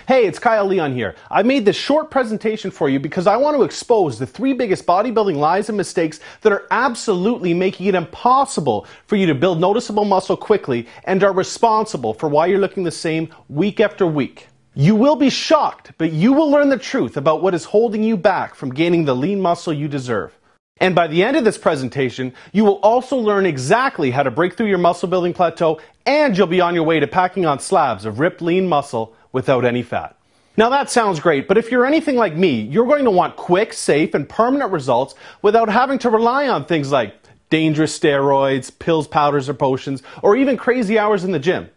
Hey, it's Kyle Leon here. I made this short presentation for you because I want to expose the 3 biggest bodybuilding lies and mistakes that are absolutely making it impossible for you to build noticeable muscle quickly and are responsible for why you're looking the same week after week. You will be shocked, but you will learn the truth about what is holding you back from gaining the lean muscle you deserve. And by the end of this presentation, you will also learn exactly how to break through your muscle building plateau, and you'll be on your way to packing on slabs of ripped lean muscle without any fat. Now that sounds great, but if you're anything like me, you're going to want quick, safe, and permanent results without having to rely on things like dangerous steroids, pills, powders, or potions, or even crazy hours in the gym.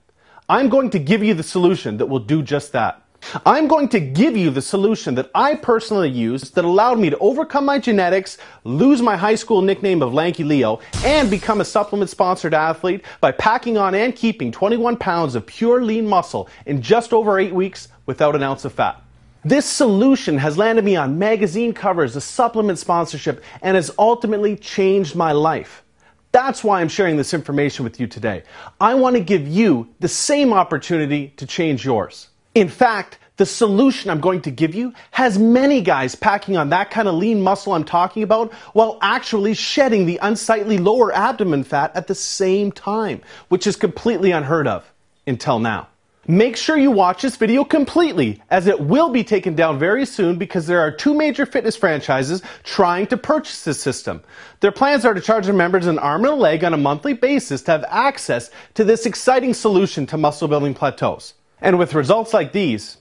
I'm going to give you the solution that will do just that. I'm going to give you the solution that I personally used that allowed me to overcome my genetics, lose my high school nickname of Lanky Leo, and become a supplement-sponsored athlete by packing on and keeping 21 pounds of pure lean muscle in just over 8 weeks without an ounce of fat. This solution has landed me on magazine covers, a supplement sponsorship, and has ultimately changed my life. That's why I'm sharing this information with you today. I want to give you the same opportunity to change yours. In fact, the solution I'm going to give you has many guys packing on that kind of lean muscle I'm talking about while actually shedding the unsightly lower abdomen fat at the same time, which is completely unheard of until now. Make sure you watch this video completely, as it will be taken down very soon because there are 2 major fitness franchises trying to purchase this system. Their plans are to charge their members an arm and a leg on a monthly basis to have access to this exciting solution to muscle building plateaus. And with results like these,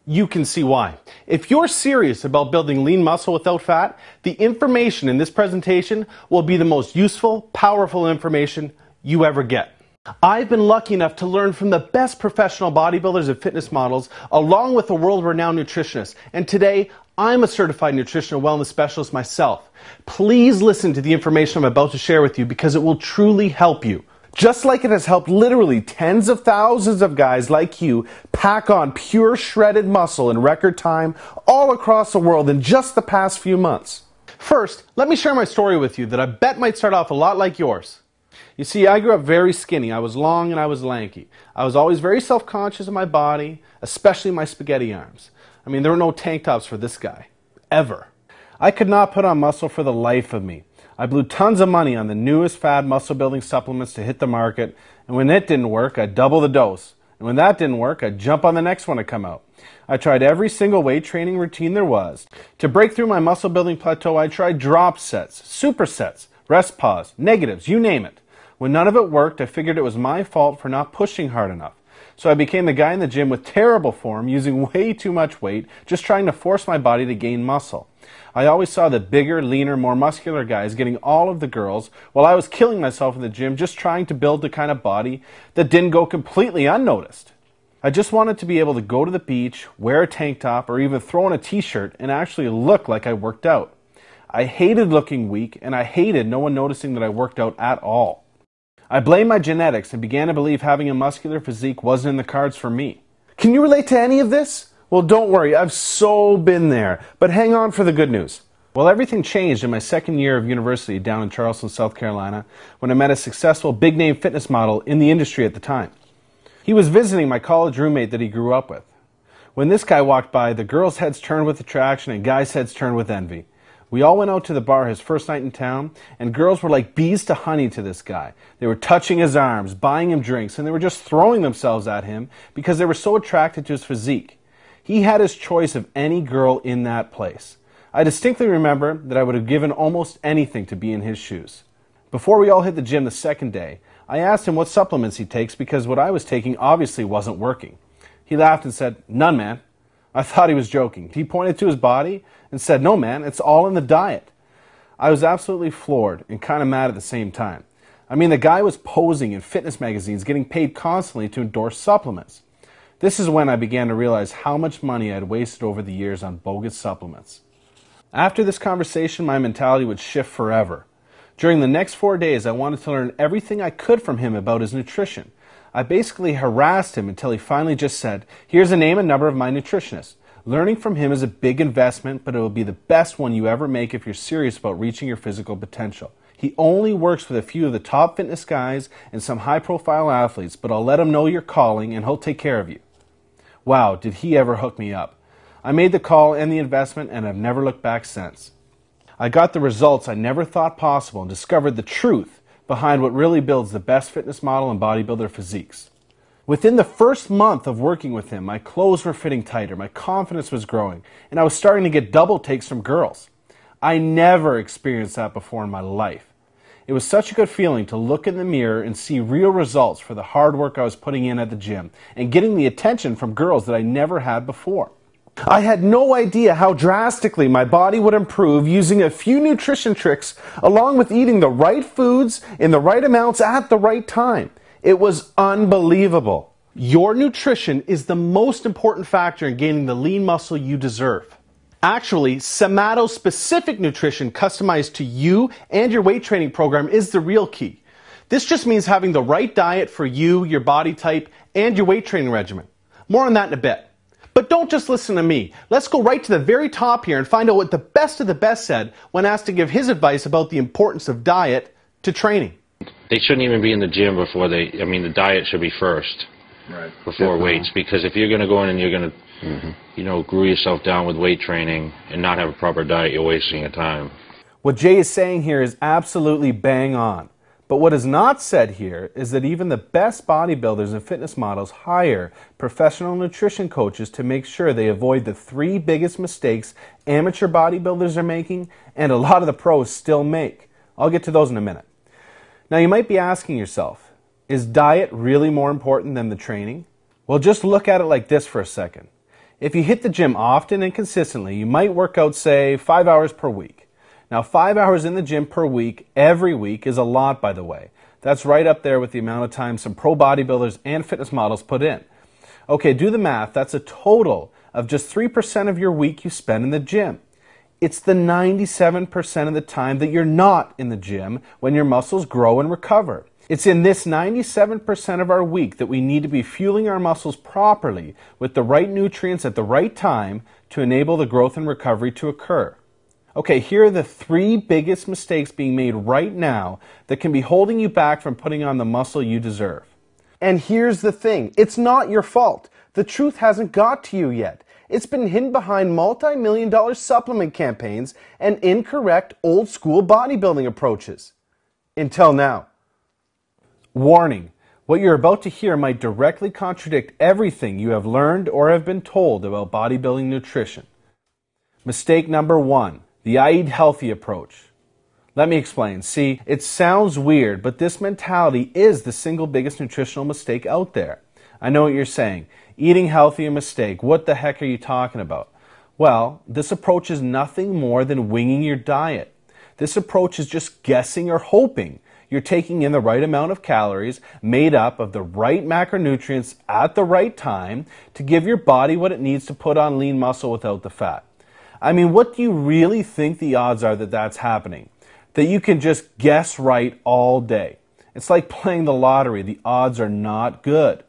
you can see why. If you're serious about building lean muscle without fat, the information in this presentation will be the most useful, powerful information you ever get. I've been lucky enough to learn from the best professional bodybuilders and fitness models, along with a world-renowned nutritionist. And today, I'm a certified nutritional wellness specialist myself. Please listen to the information I'm about to share with you because it will truly help you. Just like it has helped literally tens of thousands of guys like you pack on pure shredded muscle in record time all across the world in just the past few months. First, let me share my story with you that I bet might start off a lot like yours. You see, I grew up very skinny. I was long and I was lanky. I was always very self-conscious of my body, especially my spaghetti arms. I mean, there were no tank tops for this guy. Ever. I could not put on muscle for the life of me. I blew tons of money on the newest fad muscle building supplements to hit the market, and when it didn't work, I'd double the dose. And when that didn't work, I'd jump on the next one to come out. I tried every single weight training routine there was. To break through my muscle building plateau, I tried drop sets, supersets, rest pause, negatives, you name it. When none of it worked, I figured it was my fault for not pushing hard enough. So I became the guy in the gym with terrible form, using way too much weight, just trying to force my body to gain muscle. I always saw the bigger, leaner, more muscular guys getting all of the girls, while I was killing myself in the gym just trying to build the kind of body that didn't go completely unnoticed. I just wanted to be able to go to the beach, wear a tank top, or even throw on a t-shirt and actually look like I worked out. I hated looking weak, and I hated no one noticing that I worked out at all. I blamed my genetics and began to believe having a muscular physique wasn't in the cards for me. Can you relate to any of this? Well, don't worry, I've so been there, but hang on for the good news. Well, everything changed in my second year of university down in Charleston, South Carolina, when I met a successful big-name fitness model in the industry at the time. He was visiting my college roommate that he grew up with. When this guy walked by, the girls' heads turned with attraction and guys' heads turned with envy. We all went out to the bar his first night in town, and girls were like bees to honey to this guy. They were touching his arms, buying him drinks, and they were just throwing themselves at him because they were so attracted to his physique. He had his choice of any girl in that place. I distinctly remember that I would have given almost anything to be in his shoes. Before we all hit the gym the second day, I asked him what supplements he takes because what I was taking obviously wasn't working. He laughed and said, "None, man." I thought he was joking. He pointed to his body and said, "No, man, it's all in the diet." I was absolutely floored and kind of mad at the same time. I mean, the guy was posing in fitness magazines, getting paid constantly to endorse supplements. This is when I began to realize how much money I had wasted over the years on bogus supplements. After this conversation, my mentality would shift forever. During the next 4 days, I wanted to learn everything I could from him about his nutrition. I basically harassed him until he finally just said, "Here's a name and number of my nutritionist. Learning from him is a big investment, but it will be the best one you ever make if you're serious about reaching your physical potential. He only works with a few of the top fitness guys and some high-profile athletes, but I'll let him know you're calling and he'll take care of you." Wow, did he ever hook me up. I made the call and the investment and have never looked back since. I got the results I never thought possible and discovered the truth behind what really builds the best fitness model and bodybuilder physiques. Within the first month of working with him, my clothes were fitting tighter, my confidence was growing, and I was starting to get double takes from girls. I never experienced that before in my life. It was such a good feeling to look in the mirror and see real results for the hard work I was putting in at the gym and getting the attention from girls that I never had before. I had no idea how drastically my body would improve using a few nutrition tricks along with eating the right foods in the right amounts at the right time. It was unbelievable. Your nutrition is the most important factor in gaining the lean muscle you deserve. Actually, somato-specific nutrition customized to you and your weight training program is the real key. This just means having the right diet for you, your body type, and your weight training regimen. More on that in a bit. But don't just listen to me. Let's go right to the very top here and find out what the best of the best said when asked to give his advice about the importance of diet to training. They shouldn't even be in the gym before the diet should be first. Right. Before weights, because if you're going to go in and you're going to, glue yourself down with weight training and not have a proper diet, you're wasting your time. What Jay is saying here is absolutely bang on. But what is not said here is that even the best bodybuilders and fitness models hire professional nutrition coaches to make sure they avoid the 3 biggest mistakes amateur bodybuilders are making and a lot of the pros still make. I'll get to those in a minute. Now you might be asking yourself, is diet really more important than the training? Well, just look at it like this for a second. If you hit the gym often and consistently, you might work out, say, 5 hours per week. Now, 5 hours in the gym per week, every week, is a lot, by the way. That's right up there with the amount of time some pro bodybuilders and fitness models put in. Okay, do the math. That's a total of just 3% of your week you spend in the gym. It's the 97% of the time that you're not in the gym when your muscles grow and recover. It's in this 97% of our week that we need to be fueling our muscles properly with the right nutrients at the right time to enable the growth and recovery to occur. Okay, here are the 3 biggest mistakes being made right now that can be holding you back from putting on the muscle you deserve. And here's the thing, it's not your fault. The truth hasn't got to you yet. It's been hidden behind multi-million-dollar supplement campaigns and incorrect old-school bodybuilding approaches. Until now. Warning, what you're about to hear might directly contradict everything you have learned or have been told about bodybuilding nutrition. Mistake number 1. The I eat healthy approach. Let me explain. See, it sounds weird, but this mentality is the single biggest nutritional mistake out there. I know what you're saying. Eating healthy a mistake. What the heck are you talking about? Well, this approach is nothing more than winging your diet. This approach is just guessing or hoping you're taking in the right amount of calories made up of the right macronutrients at the right time to give your body what it needs to put on lean muscle without the fat. I mean, what do you really think the odds are that that's happening? That you can just guess right all day? It's like playing the lottery. The odds are not good.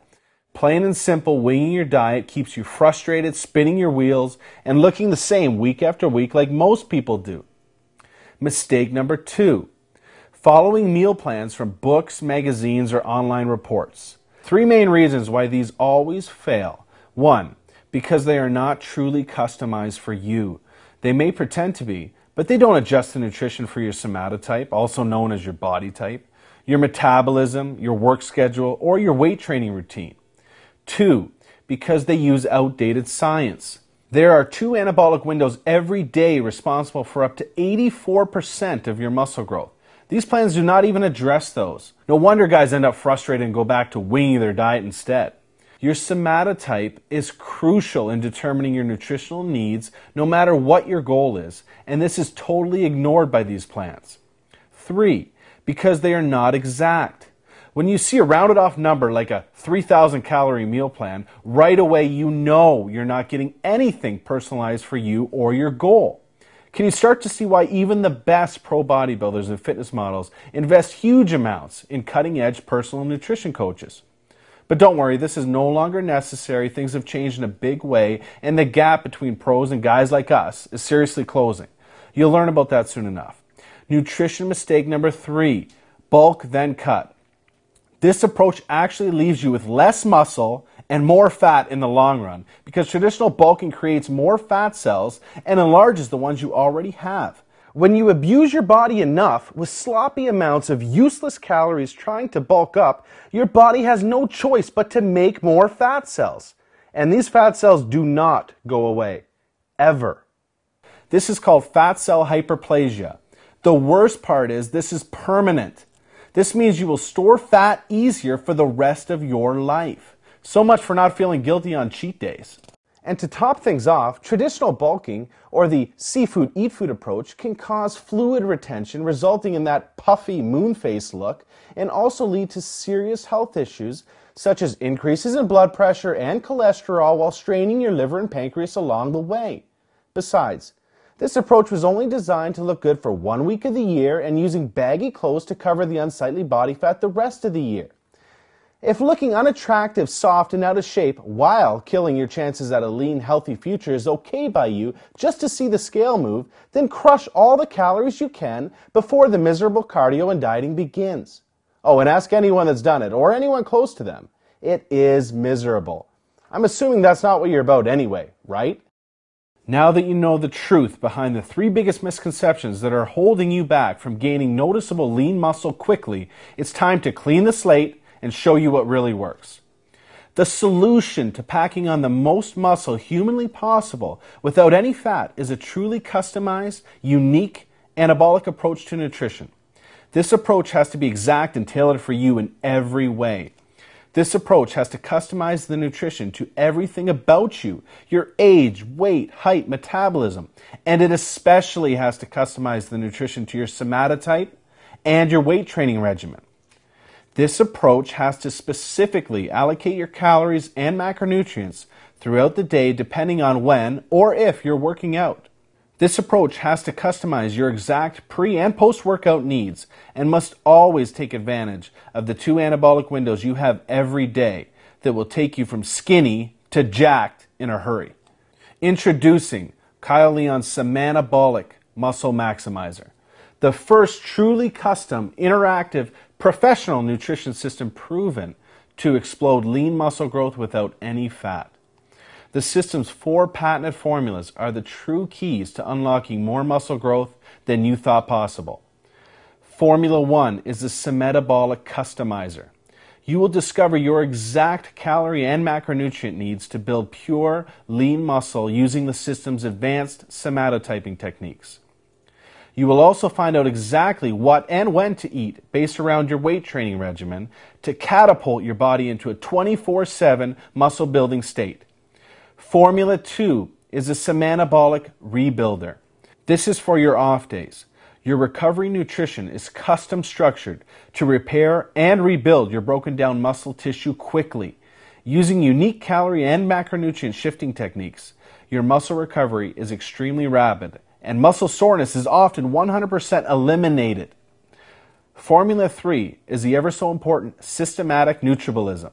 Plain and simple, winging your diet keeps you frustrated, spinning your wheels, and looking the same week after week like most people do. Mistake number 2. Following meal plans from books, magazines, or online reports. 3 main reasons why these always fail. 1. Because they are not truly customized for you. They may pretend to be, but they don't adjust the nutrition for your somatotype, also known as your body type, your metabolism, your work schedule, or your weight training routine. 2. Because they use outdated science. There are 2 anabolic windows every day responsible for up to 84% of your muscle growth. These plans do not even address those. No wonder guys end up frustrated and go back to winging their diet instead. Your somatotype is crucial in determining your nutritional needs no matter what your goal is, and this is totally ignored by these plans. 3. Because they are not exact. When you see a rounded off number like a 3,000 calorie meal plan, right away you know you're not getting anything personalized for you or your goal. Can you start to see why even the best pro bodybuilders and fitness models invest huge amounts in cutting edge personal nutrition coaches? But don't worry, this is no longer necessary. Things have changed in a big way, and the gap between pros and guys like us is seriously closing. You'll learn about that soon enough. Nutrition mistake number 3, bulk then cut. This approach actually leaves you with less muscle and more fat in the long run, because traditional bulking creates more fat cells and enlarges the ones you already have. When you abuse your body enough with sloppy amounts of useless calories trying to bulk up, your body has no choice but to make more fat cells. And these fat cells do not go away, ever. This is called fat cell hyperplasia. The worst part is this is permanent. This means you will store fat easier for the rest of your life. So much for not feeling guilty on cheat days. And to top things off, traditional bulking, or the seafood eat food approach, can cause fluid retention, resulting in that puffy moon face look, and also lead to serious health issues such as increases in blood pressure and cholesterol while straining your liver and pancreas along the way. Besides, this approach was only designed to look good for 1 week of the year and using baggy clothes to cover the unsightly body fat the rest of the year. If looking unattractive, soft, and out of shape while killing your chances at a lean, healthy future is okay by you just to see the scale move, then crush all the calories you can before the miserable cardio and dieting begins. Oh, and ask anyone that's done it, or anyone close to them. It is miserable. I'm assuming that's not what you're about anyway, right? Now that you know the truth behind the 3 biggest misconceptions that are holding you back from gaining noticeable lean muscle quickly, it's time to clean the slate and show you what really works. The solution to packing on the most muscle humanly possible without any fat is a truly customized, unique, anabolic approach to nutrition. This approach has to be exact and tailored for you in every way. This approach has to customize the nutrition to everything about you, your age, weight, height, metabolism, and it especially has to customize the nutrition to your somatotype and your weight training regimen. This approach has to specifically allocate your calories and macronutrients throughout the day depending on when or if you're working out. This approach has to customize your exact pre- and post-workout needs and must always take advantage of the 2 anabolic windows you have every day that will take you from skinny to jacked in a hurry. Introducing Kyle Leon's Semanabolic Muscle Maximizer, the first truly custom, interactive, professional nutrition system proven to explode lean muscle growth without any fat. The system's 4 patented formulas are the true keys to unlocking more muscle growth than you thought possible. Formula 1 is the Semanabolic Customizer. You will discover your exact calorie and macronutrient needs to build pure, lean muscle using the system's advanced somatotyping techniques. You will also find out exactly what and when to eat based around your weight training regimen to catapult your body into a 24/7 muscle building state. Formula 2 is a Semanabolic Rebuilder. This is for your off days. Your recovery nutrition is custom structured to repair and rebuild your broken down muscle tissue quickly. Using unique calorie and macronutrient shifting techniques, your muscle recovery is extremely rapid and muscle soreness is often 100% eliminated. Formula 3 is the ever so important systematic nutribolism.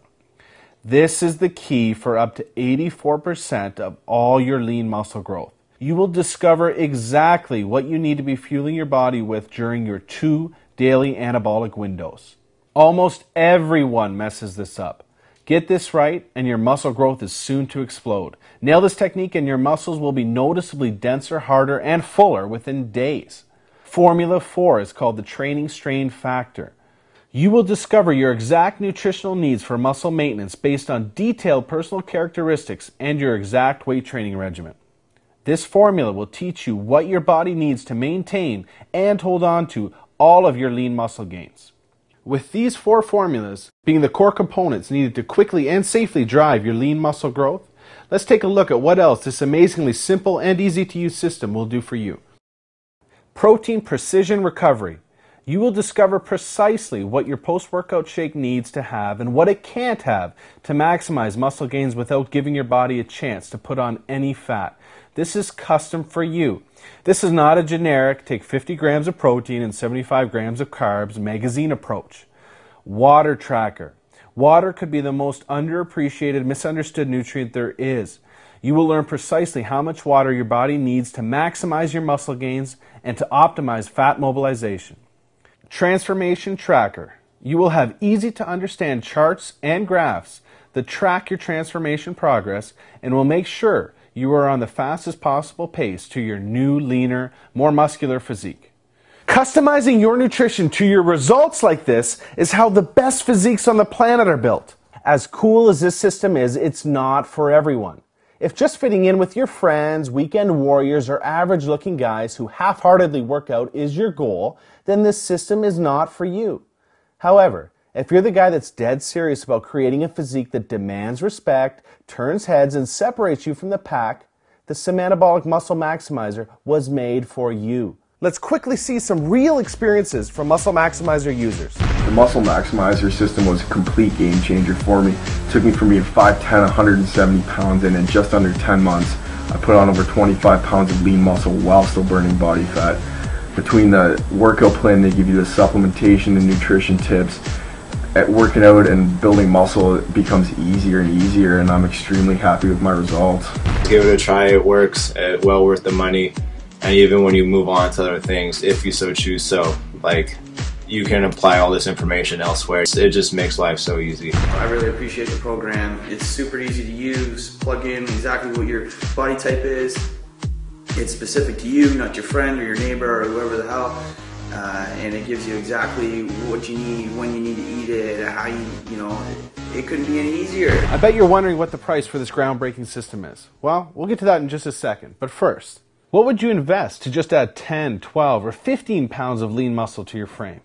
This is the key for up to 84% of all your lean muscle growth. You will discover exactly what you need to be fueling your body with during your 2 daily anabolic windows. Almost everyone messes this up. Get this right and your muscle growth is soon to explode. Nail this technique and your muscles will be noticeably denser, harder, and fuller within days. Formula 4 is called the Training Strain Factor. You will discover your exact nutritional needs for muscle maintenance based on detailed personal characteristics and your exact weight training regimen. This formula will teach you what your body needs to maintain and hold on to all of your lean muscle gains. With these 4 formulas being the core components needed to quickly and safely drive your lean muscle growth, let's take a look at what else this amazingly simple and easy to use system will do for you. Protein Precision Recovery. You will discover precisely what your post-workout shake needs to have and what it can't have to maximize muscle gains without giving your body a chance to put on any fat. This is custom for you. This is not a generic take 50 grams of protein and 75 grams of carbs magazine approach. Water tracker. Water could be the most underappreciated, misunderstood nutrient there is. You will learn precisely how much water your body needs to maximize your muscle gains and to optimize fat mobilization. Transformation tracker. You will have easy to understand charts and graphs that track your transformation progress and will make sure you are on the fastest possible pace to your new, leaner, more muscular physique. Customizing your nutrition to your results like this is how the best physiques on the planet are built. As cool as this system is, it's not for everyone. If just fitting in with your friends, weekend warriors, or average-looking guys who half-heartedly work out is your goal, then this system is not for you. However, if you're the guy that's dead serious about creating a physique that demands respect, turns heads, and separates you from the pack, the Semanabolic Muscle Maximizer was made for you. Let's quickly see some real experiences from Muscle Maximizer users. The Muscle Maximizer system was a complete game changer for me. It took me from being 5'10", 170 pounds, and in just under 10 months, I put on over 25 pounds of lean muscle while still burning body fat. Between the workout plan, they give you the supplementation and nutrition tips. At working out and building muscle, it becomes easier and easier, and I'm extremely happy with my results. Give it a try, it works, well worth the money. And even when you move on to other things, if you so choose so, like, you can apply all this information elsewhere. It just makes life so easy. I really appreciate the program. It's super easy to use, plug in exactly what your body type is. It's specific to you, not your friend or your neighbor or whoever the hell. And it gives you exactly what you need, when you need to eat it, how you know, it couldn't be any easier. I bet you're wondering what the price for this groundbreaking system is. Well, we'll get to that in just a second. But first, what would you invest to just add 10, 12, or 15 pounds of lean muscle to your frame?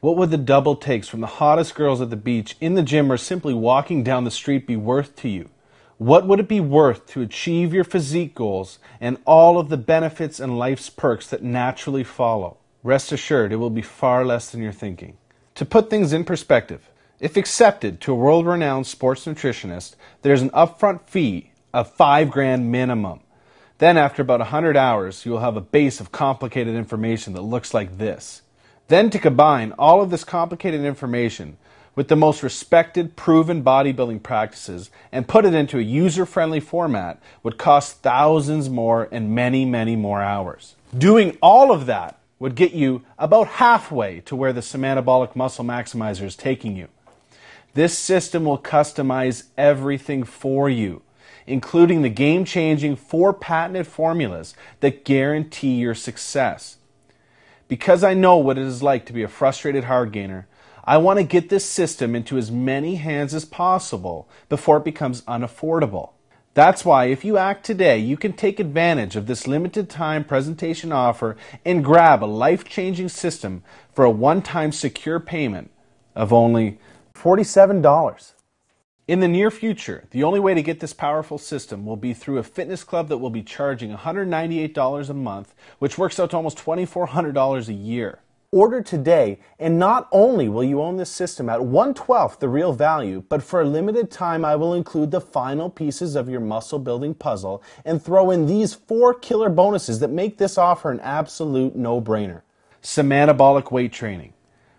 What would the double takes from the hottest girls at the beach, in the gym, or simply walking down the street be worth to you? What would it be worth to achieve your physique goals and all of the benefits and life's perks that naturally follow? Rest assured, it will be far less than you're thinking. To put things in perspective, if accepted to a world-renowned sports nutritionist, there's an upfront fee of $5,000 minimum. Then after about 100 hours, you will have a base of complicated information that looks like this. Then to combine all of this complicated information with the most respected, proven bodybuilding practices and put it into a user-friendly format would cost thousands more and many, many more hours. Doing all of that would get you about halfway to where the Semanabolic Muscle Maximizer is taking you. This system will customize everything for you, including the game-changing 4 patented formulas that guarantee your success. Because I know what it is like to be a frustrated hard gainer, I want to get this system into as many hands as possible before it becomes unaffordable. That's why if you act today, you can take advantage of this limited time presentation offer and grab a life-changing system for a one-time secure payment of only $47. In the near future, the only way to get this powerful system will be through a fitness club that will be charging $198 a month, which works out to almost $2,400 a year. Order today, and not only will you own this system at 1/12 the real value, but for a limited time I will include the final pieces of your muscle building puzzle and throw in these 4 killer bonuses that make this offer an absolute no-brainer. Semanabolic weight training.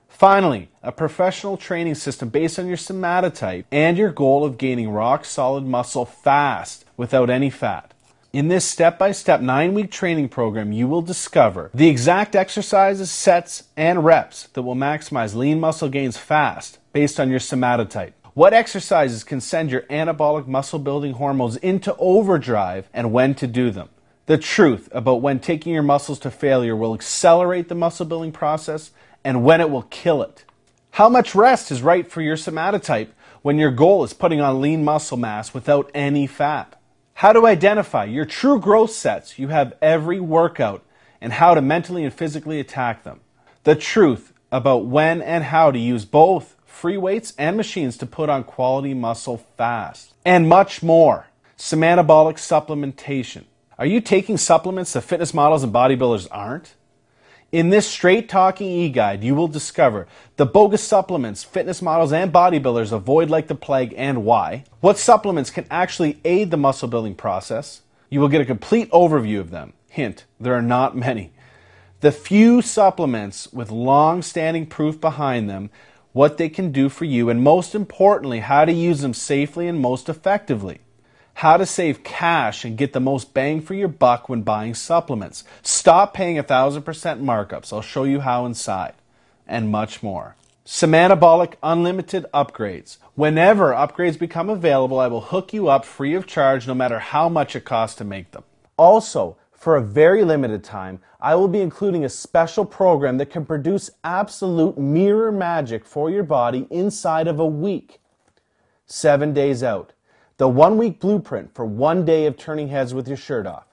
Finally, a professional training system based on your somatotype and your goal of gaining rock-solid muscle fast without any fat. In this step-by-step 9-week training program, you will discover the exact exercises, sets, and reps that will maximize lean muscle gains fast based on your somatotype. What exercises can send your anabolic muscle-building hormones into overdrive and when to do them. The truth about when taking your muscles to failure will accelerate the muscle-building process and when it will kill it. How much rest is right for your somatotype when your goal is putting on lean muscle mass without any fat? How to identify your true growth sets you have every workout and how to mentally and physically attack them. The truth about when and how to use both free weights and machines to put on quality muscle fast. And much more. Semanabolic supplementation. Are you taking supplements that fitness models and bodybuilders aren't? In this straight-talking e-guide, you will discover the bogus supplements fitness models and bodybuilders avoid like the plague and why, what supplements can actually aid the muscle-building process. You will get a complete overview of them. Hint, there are not many. The few supplements with long-standing proof behind them, what they can do for you, and most importantly, how to use them safely and most effectively. How to save cash and get the most bang for your buck when buying supplements. Stop paying 1,000% markups. I'll show you how inside. And much more. Semanabolic Unlimited Upgrades. Whenever upgrades become available, I will hook you up free of charge no matter how much it costs to make them. Also, for a very limited time, I will be including a special program that can produce absolute mirror magic for your body inside of a week. 7 days out. The 1-week blueprint for 1 day of turning heads with your shirt off.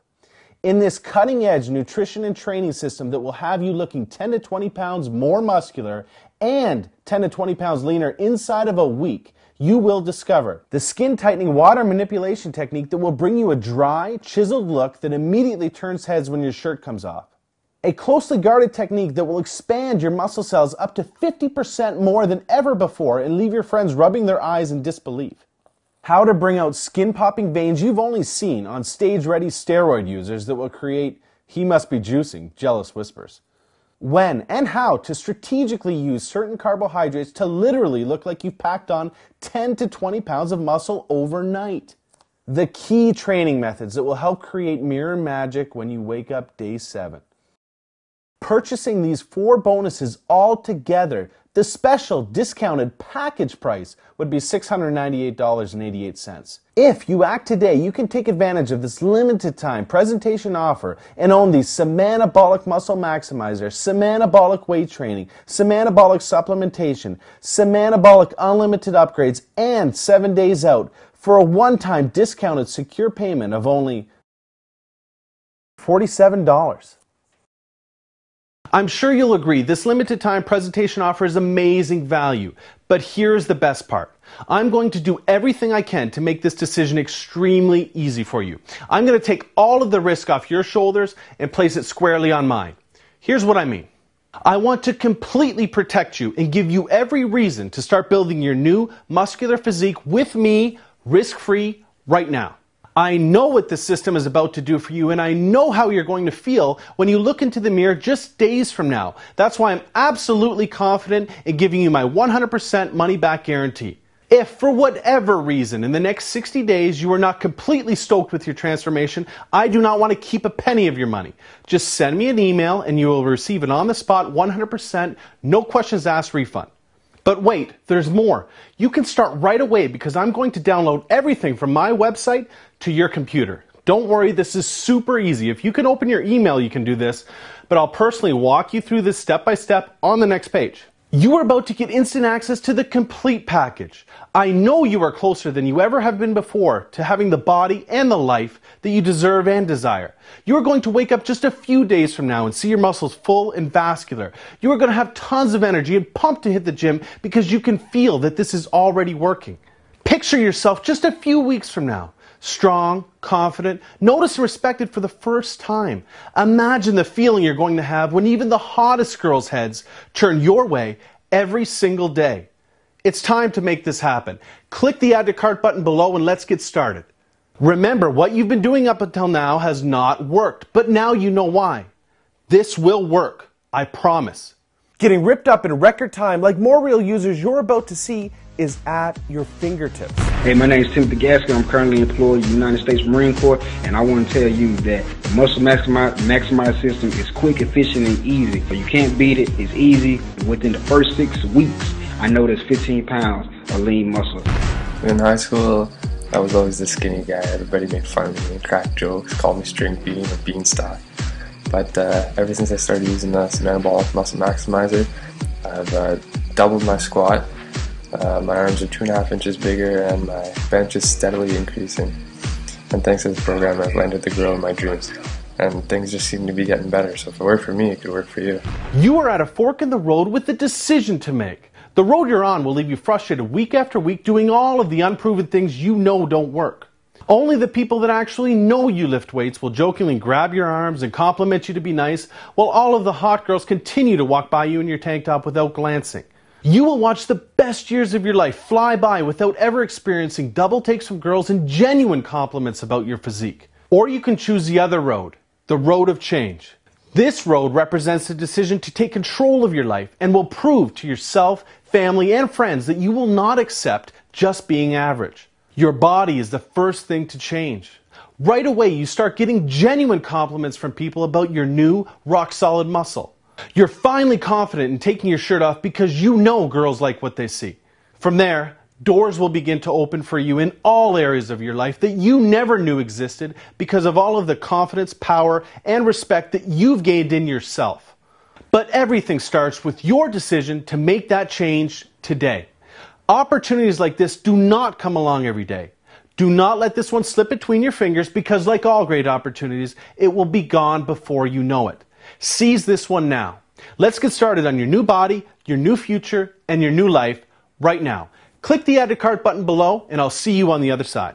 In this cutting-edge nutrition and training system that will have you looking 10 to 20 pounds more muscular and 10 to 20 pounds leaner inside of a week, you will discover the skin-tightening water manipulation technique that will bring you a dry, chiseled look that immediately turns heads when your shirt comes off. A closely guarded technique that will expand your muscle cells up to 50% more than ever before and leave your friends rubbing their eyes in disbelief. How to bring out skin-popping veins you've only seen on stage-ready steroid users that will create "he must be juicing" jealous whispers. When and how to strategically use certain carbohydrates to literally look like you've packed on 10 to 20 pounds of muscle overnight. The key training methods that will help create mirror magic when you wake up day 7. Purchasing these 4 bonuses all together, the special discounted package price would be $698.88. If you act today, you can take advantage of this limited time presentation offer and own the Semanabolic Muscle Maximizer, Semanabolic Weight Training, Semanabolic Supplementation, Semanabolic Unlimited Upgrades, and 7 days out for a one-time discounted secure payment of only $47. I'm sure you'll agree this limited time presentation offer is amazing value, but here's the best part. I'm going to do everything I can to make this decision extremely easy for you. I'm going to take all of the risk off your shoulders and place it squarely on mine. Here's what I mean. I want to completely protect you and give you every reason to start building your new muscular physique with me, risk-free, right now. I know what this system is about to do for you, and I know how you're going to feel when you look into the mirror just days from now. That's why I'm absolutely confident in giving you my 100% money-back guarantee. If, for whatever reason, in the next 60 days you are not completely stoked with your transformation, I do not want to keep a penny of your money. Just send me an email and you will receive an on-the-spot 100%, no questions asked refund. But wait, there's more. You can start right away because I'm going to download everything from my website to your computer. Don't worry, this is super easy. If you can open your email, you can do this, but I'll personally walk you through this step by step on the next page. You are about to get instant access to the complete package. I know you are closer than you ever have been before to having the body and the life that you deserve and desire. You are going to wake up just a few days from now and see your muscles full and vascular. You are going to have tons of energy and pumped to hit the gym because you can feel that this is already working. Picture yourself just a few weeks from now. Strong, confident, noticed and respected for the first time. Imagine the feeling you're going to have when even the hottest girls' heads turn your way every single day. It's time to make this happen. Click the Add to Cart button below and let's get started. Remember, what you've been doing up until now has not worked, but now you know why. This will work, I promise. Getting ripped up in record time like more real users you're about to see is at your fingertips. Hey, my name is Timothy Gaskin. I'm currently employed in the United States Marine Corps, and I want to tell you that the Muscle Maximize system is quick, efficient, and easy. So you can't beat it. It's easy. Within the first 6 weeks, I noticed 15 pounds of lean muscle. In high school, I was always the skinny guy. Everybody made fun of me and cracked jokes, called me string bean or beanstalk. But ever since I started using the Semanabolic Muscle Maximizer, I've doubled my squat. My arms are 2.5 inches bigger and my bench is steadily increasing. And thanks to this program, I've landed the girl of my dreams. And things just seem to be getting better. So if it worked for me, it could work for you. You are at a fork in the road with a decision to make. The road you're on will leave you frustrated week after week doing all of the unproven things you know don't work. Only the people that actually know you lift weights will jokingly grab your arms and compliment you to be nice, while all of the hot girls continue to walk by you in your tank top without glancing. You will watch the best years of your life fly by without ever experiencing double takes from girls and genuine compliments about your physique. Or you can choose the other road, the road of change. This road represents the decision to take control of your life and will prove to yourself, family, and friends that you will not accept just being average. Your body is the first thing to change. Right away, you start getting genuine compliments from people about your new, rock-solid muscle. You're finally confident in taking your shirt off because you know girls like what they see. From there, doors will begin to open for you in all areas of your life that you never knew existed because of all of the confidence, power, and respect that you've gained in yourself. But everything starts with your decision to make that change today. Opportunities like this do not come along every day. Do not let this one slip between your fingers because, like all great opportunities, it will be gone before you know it. Seize this one now. Let's get started on your new body, your new future, and your new life right now. Click the Add to Cart button below, and I'll see you on the other side.